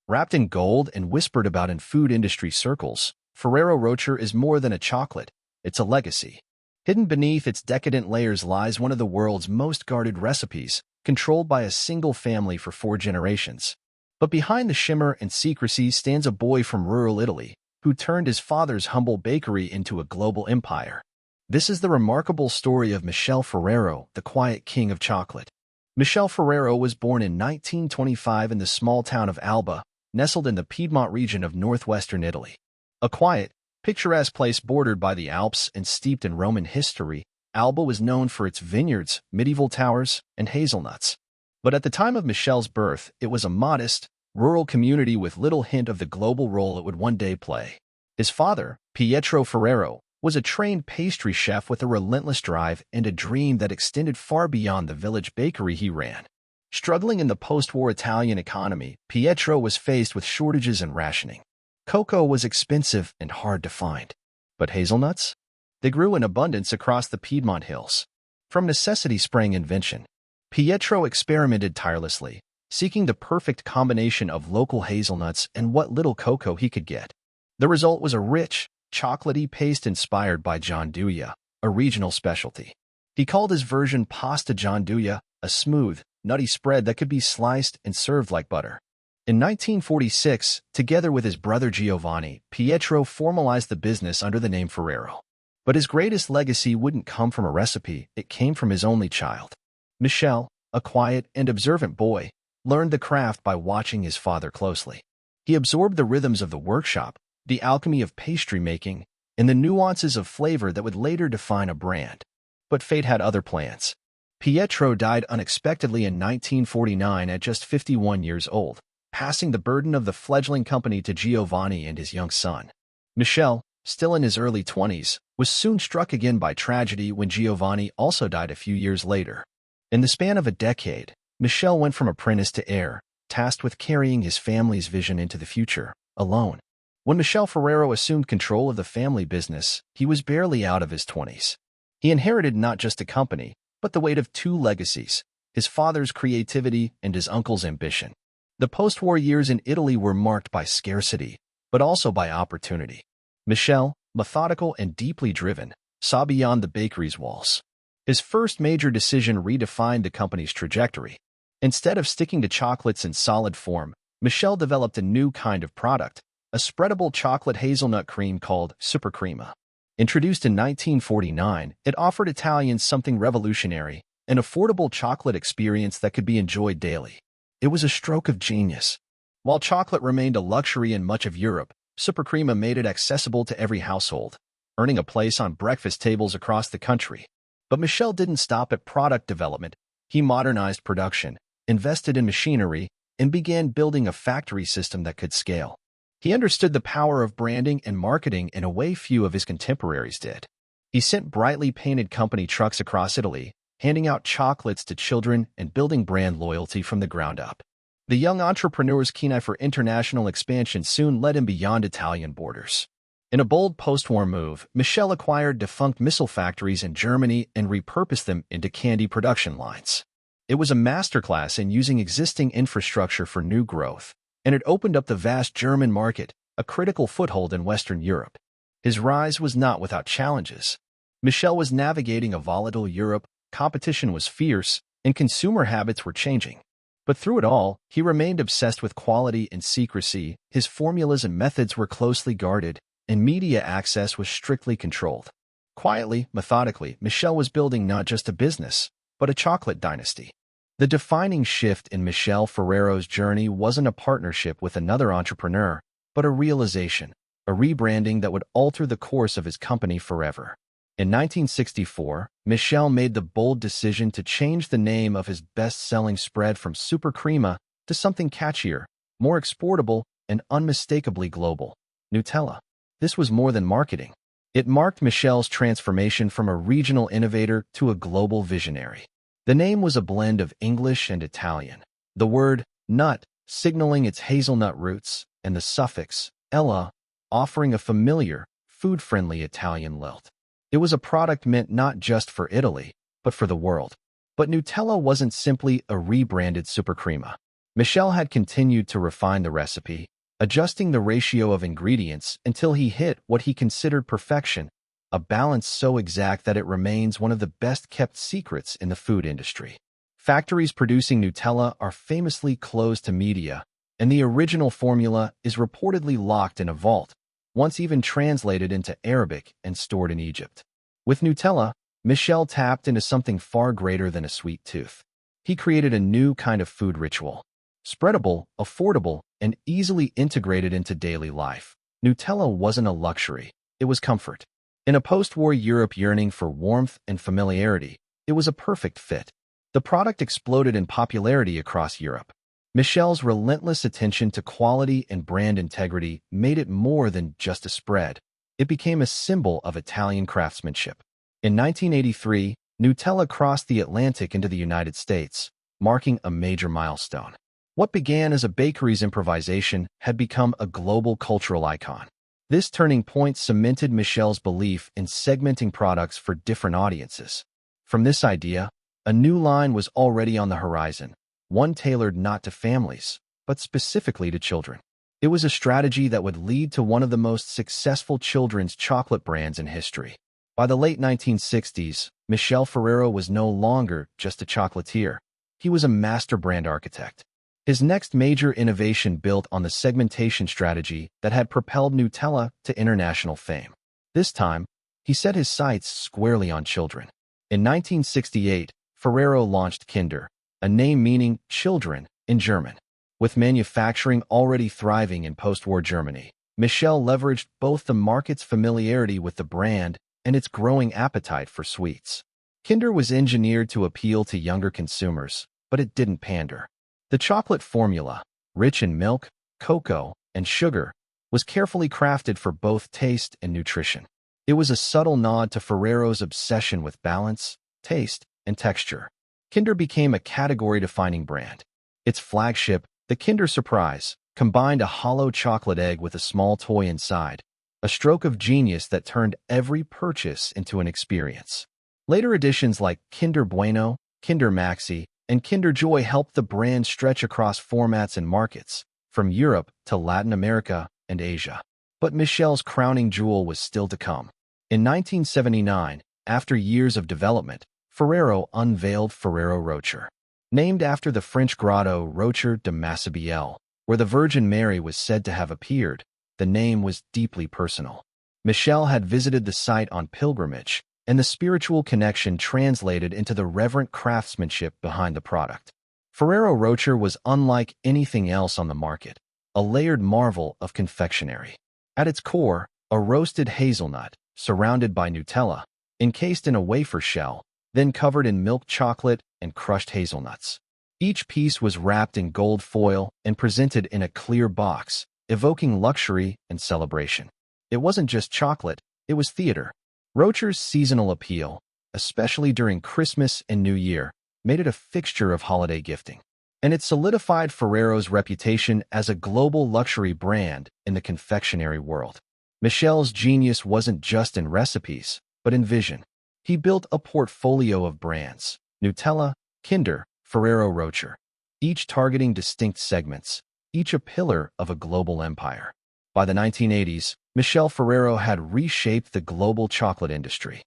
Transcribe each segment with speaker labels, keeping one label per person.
Speaker 1: Wrapped in gold and whispered about in food industry circles, Ferrero Rocher is more than a chocolate, it's a legacy. Hidden beneath its decadent layers lies one of the world's most guarded recipes, controlled by a single family for 4 generations. But behind the shimmer and secrecy stands a boy from rural Italy, who turned his father's humble bakery into a global empire. This is the remarkable story of Michele Ferrero, the quiet king of chocolate. Michele Ferrero was born in 1925 in the small town of Alba, nestled in the Piedmont region of northwestern Italy. A quiet, picturesque place bordered by the Alps and steeped in Roman history, Alba was known for its vineyards, medieval towers, and hazelnuts. But at the time of Michele's birth, it was a modest, rural community with little hint of the global role it would one day play. His father, Pietro Ferrero, was a trained pastry chef with a relentless drive and a dream that extended far beyond the village bakery he ran. Struggling in the post-war Italian economy, Pietro was faced with shortages and rationing. Cocoa was expensive and hard to find. But hazelnuts? They grew in abundance across the Piedmont hills. From necessity sprang invention. Pietro experimented tirelessly, seeking the perfect combination of local hazelnuts and what little cocoa he could get. The result was a rich, chocolatey paste inspired by gianduja, a regional specialty. He called his version pasta gianduja, a smooth, nutty spread that could be sliced and served like butter. In 1946, together with his brother Giovanni, Pietro formalized the business under the name Ferrero. But his greatest legacy wouldn't come from a recipe, it came from his only child. Michele, a quiet and observant boy, learned the craft by watching his father closely. He absorbed the rhythms of the workshop, the alchemy of pastry making, and the nuances of flavor that would later define a brand. But fate had other plans. Pietro died unexpectedly in 1949 at just 51 years old, passing the burden of the fledgling company to Giovanni and his young son. Michele, still in his early 20s, was soon struck again by tragedy when Giovanni also died a few years later. In the span of a decade, Michele went from apprentice to heir, tasked with carrying his family's vision into the future, alone. When Michele Ferrero assumed control of the family business, he was barely out of his 20s. He inherited not just a company, but the weight of 2 legacies, his father's creativity and his uncle's ambition. The post-war years in Italy were marked by scarcity, but also by opportunity. Michele, methodical and deeply driven, saw beyond the bakery's walls. His first major decision redefined the company's trajectory. Instead of sticking to chocolates in solid form, Michele developed a new kind of product, a spreadable chocolate hazelnut cream called supercrema. Introduced in 1949, it offered Italians something revolutionary, an affordable chocolate experience that could be enjoyed daily. It was a stroke of genius. While chocolate remained a luxury in much of Europe, supercrema made it accessible to every household, earning a place on breakfast tables across the country. But Michele didn't stop at product development. He modernized production, invested in machinery, and began building a factory system that could scale. He understood the power of branding and marketing in a way few of his contemporaries did. He sent brightly painted company trucks across Italy, handing out chocolates to children and building brand loyalty from the ground up. The young entrepreneur's keen eye for international expansion soon led him beyond Italian borders. In a bold post-war move, Michele acquired defunct missile factories in Germany and repurposed them into candy production lines. It was a masterclass in using existing infrastructure for new growth, and it opened up the vast German market, a critical foothold in Western Europe. His rise was not without challenges. Michele was navigating a volatile Europe, competition was fierce, and consumer habits were changing. But through it all, he remained obsessed with quality and secrecy, his formulas and methods were closely guarded, and media access was strictly controlled. Quietly, methodically, Michele was building not just a business, but a chocolate dynasty. The defining shift in Michele Ferrero's journey wasn't a partnership with another entrepreneur, but a realization, a rebranding that would alter the course of his company forever. In 1964, Michele made the bold decision to change the name of his best-selling spread from Supercrema to something catchier, more exportable, and unmistakably global: Nutella. This was more than marketing. It marked Michele's transformation from a regional innovator to a global visionary. The name was a blend of English and Italian, the word nut signaling its hazelnut roots, and the suffix ella offering a familiar, food-friendly Italian lilt. It was a product meant not just for Italy, but for the world. But Nutella wasn't simply a rebranded Supercrema. Michele had continued to refine the recipe, adjusting the ratio of ingredients until he hit what he considered perfection, a balance so exact that it remains one of the best-kept secrets in the food industry. Factories producing Nutella are famously closed to media, and the original formula is reportedly locked in a vault, once even translated into Arabic and stored in Egypt. With Nutella, Michele tapped into something far greater than a sweet tooth. He created a new kind of food ritual. Spreadable, affordable, and easily integrated into daily life, Nutella wasn't a luxury, it was comfort. In a post-war Europe yearning for warmth and familiarity, it was a perfect fit. The product exploded in popularity across Europe. Michele's relentless attention to quality and brand integrity made it more than just a spread. It became a symbol of Italian craftsmanship. In 1983, Nutella crossed the Atlantic into the United States, marking a major milestone. What began as a bakery's improvisation had become a global cultural icon. This turning point cemented Michele's belief in segmenting products for different audiences. From this idea, a new line was already on the horizon, one tailored not to families, but specifically to children. It was a strategy that would lead to one of the most successful children's chocolate brands in history. By the late 1960s, Michele Ferrero was no longer just a chocolatier. He was a master brand architect. His next major innovation built on the segmentation strategy that had propelled Nutella to international fame. This time, he set his sights squarely on children. In 1968, Ferrero launched Kinder, a name meaning children in German. With manufacturing already thriving in post-war Germany, Michele leveraged both the market's familiarity with the brand and its growing appetite for sweets. Kinder was engineered to appeal to younger consumers, but it didn't pander. The chocolate formula, rich in milk, cocoa, and sugar, was carefully crafted for both taste and nutrition. It was a subtle nod to Ferrero's obsession with balance, taste, and texture. Kinder became a category-defining brand. Its flagship, the Kinder Surprise, combined a hollow chocolate egg with a small toy inside, a stroke of genius that turned every purchase into an experience. Later additions like Kinder Bueno, Kinder Maxi, and Kinder Joy helped the brand stretch across formats and markets, from Europe to Latin America and Asia. But Michele's crowning jewel was still to come. In 1979, after years of development, Ferrero unveiled Ferrero Rocher. Named after the French grotto Rocher de Massabielle, where the Virgin Mary was said to have appeared, the name was deeply personal. Michele had visited the site on pilgrimage, and the spiritual connection translated into the reverent craftsmanship behind the product. Ferrero Rocher was unlike anything else on the market, a layered marvel of confectionery. At its core, a roasted hazelnut, surrounded by Nutella, encased in a wafer shell, then covered in milk chocolate and crushed hazelnuts. Each piece was wrapped in gold foil and presented in a clear box, evoking luxury and celebration. It wasn't just chocolate, it was theater. Rocher's seasonal appeal, especially during Christmas and New Year, made it a fixture of holiday gifting. And it solidified Ferrero's reputation as a global luxury brand in the confectionery world. Michele's genius wasn't just in recipes, but in vision. He built a portfolio of brands, Nutella, Kinder, Ferrero Rocher, each targeting distinct segments, each a pillar of a global empire. By the 1980s, Michele Ferrero had reshaped the global chocolate industry.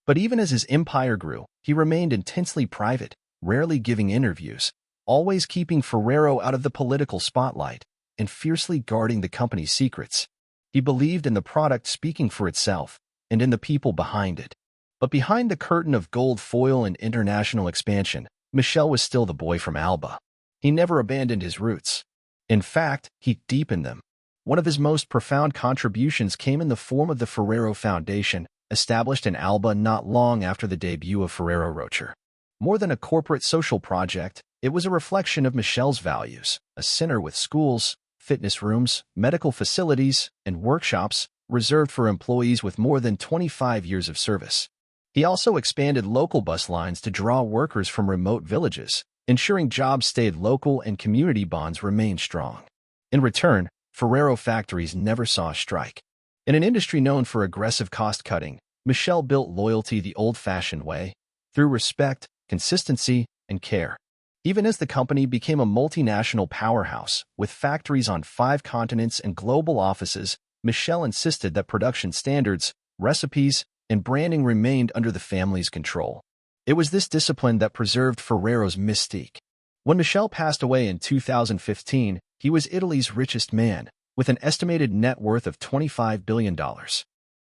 Speaker 1: But even as his empire grew, he remained intensely private, rarely giving interviews, always keeping Ferrero out of the political spotlight, and fiercely guarding the company's secrets. He believed in the product speaking for itself, and in the people behind it. But behind the curtain of gold foil and international expansion, Michele was still the boy from Alba. He never abandoned his roots. In fact, he deepened them. One of his most profound contributions came in the form of the Ferrero Foundation, established in Alba not long after the debut of Ferrero Rocher. More than a corporate social project, it was a reflection of Michele's values, a center with schools, fitness rooms, medical facilities, and workshops reserved for employees with more than 25 years of service. He also expanded local bus lines to draw workers from remote villages, ensuring jobs stayed local and community bonds remained strong. In return, Ferrero factories never saw a strike. In an industry known for aggressive cost-cutting, Michele built loyalty the old-fashioned way, through respect, consistency, and care. Even as the company became a multinational powerhouse, with factories on 5 continents and global offices, Michele insisted that production standards, recipes, and branding remained under the family's control. It was this discipline that preserved Ferrero's mystique. When Michele passed away in 2015, he was Italy's richest man, with an estimated net worth of $25 billion.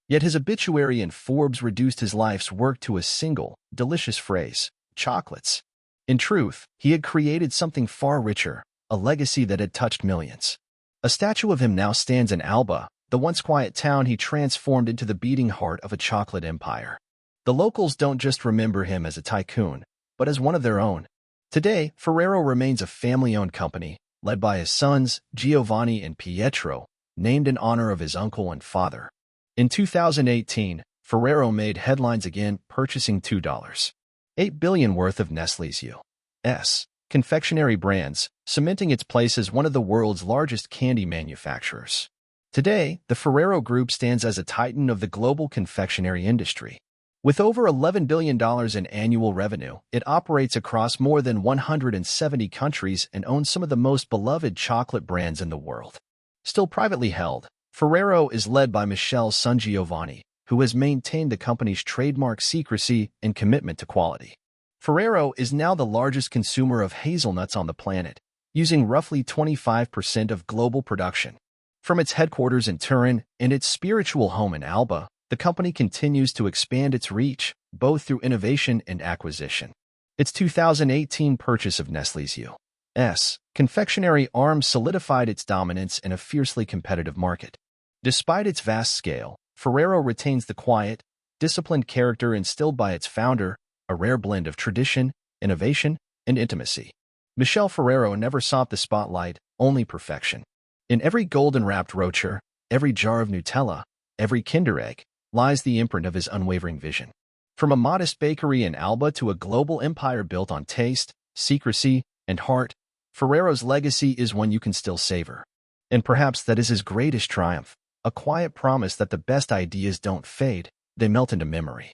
Speaker 1: Yet his obituary in Forbes reduced his life's work to a single, delicious phrase: chocolates. In truth, he had created something far richer, a legacy that had touched millions. A statue of him now stands in Alba, the once quiet town he transformed into the beating heart of a chocolate empire. The locals don't just remember him as a tycoon, but as one of their own. Today, Ferrero remains a family-owned company, led by his sons, Giovanni and Pietro, named in honor of his uncle and father. In 2018, Ferrero made headlines again, purchasing $2.8 billion worth of Nestlé's U.S. confectionery brands, cementing its place as one of the world's largest candy manufacturers. Today, the Ferrero Group stands as a titan of the global confectionery industry. With over $11 billion in annual revenue, it operates across more than 170 countries and owns some of the most beloved chocolate brands in the world. Still privately held, Ferrero is led by Michele's son Giovanni, who has maintained the company's trademark secrecy and commitment to quality. Ferrero is now the largest consumer of hazelnuts on the planet, using roughly 25% of global production. From its headquarters in Turin and its spiritual home in Alba, the company continues to expand its reach, both through innovation and acquisition. Its 2018 purchase of Nestlé's U.S. confectionery arm solidified its dominance in a fiercely competitive market. Despite its vast scale, Ferrero retains the quiet, disciplined character instilled by its founder, a rare blend of tradition, innovation, and intimacy. Michele Ferrero never sought the spotlight, only perfection. In every golden-wrapped Rocher, every jar of Nutella, every Kinder Egg, lies the imprint of his unwavering vision. From a modest bakery in Alba to a global empire built on taste, secrecy, and heart, Ferrero's legacy is one you can still savor. And perhaps that is his greatest triumph, a quiet promise that the best ideas don't fade, they melt into memory.